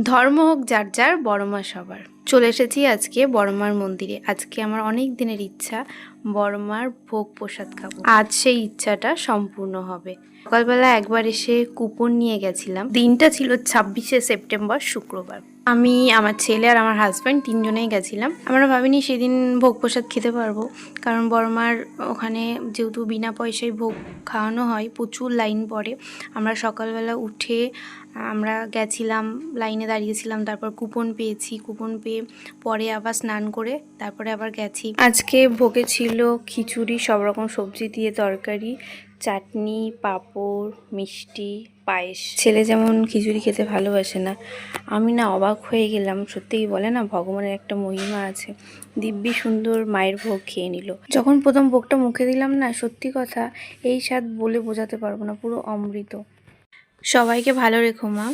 ধর্ম হোক যার যার, বড় মা সবার। চলে এসেছি আজকে বড় মার মন্দিরে। আজকে আমার অনেক দিনের ইচ্ছা বড় মার ভোগ প্রসাদ খাবো। আজ সেই ইচ্ছাটা সম্পূর্ণ হবে। সকালবেলা একবার এসে কুপন নিয়ে গেছিলাম। দিনটা ছিল 26শে সেপ্টেম্বর, শুক্রবার। আমি, আমার ছেলে আর আমার হাজব্যান্ড তিনজনেই গেছিলাম। আমরা ভাবিনি সেদিন ভোগ প্রসাদ খেতে পারবো, কারণ বড়মার ওখানে যেহেতু বিনা পয়সায় ভোগ খাওয়ানো হয়, প্রচুর লাইন পড়ে। আমরা সকালবেলা উঠে আমরা গেছিলাম, লাইনে দাঁড়িয়েছিলাম, তারপর কুপন পেয়েছি। কুপন পেয়ে পরে আবার স্নান করে তারপরে আবার গেছি। আজকে ভোগে ছিল খিচুড়ি, সব রকম সবজি দিয়ে তরকারি, চাটনি, পাঁপড়, মিষ্টি, পায়েস। ছেলে যেমন খিচুড়ি খেতে ভালোবাসে না, আমি না অবাক হয়ে গেলাম। সত্যিই বলে না, ভগবানের একটা মহিমা আছে। দিব্যি সুন্দর মায়ের ভোগ খেয়ে নিল। যখন প্রথম ভোগটা মুখে দিলাম না, সত্যি কথা এই স্বাদ বলে বোঝাতে পারবো না, পুরো অমৃত। সবাইকে ভালো রেখো মা।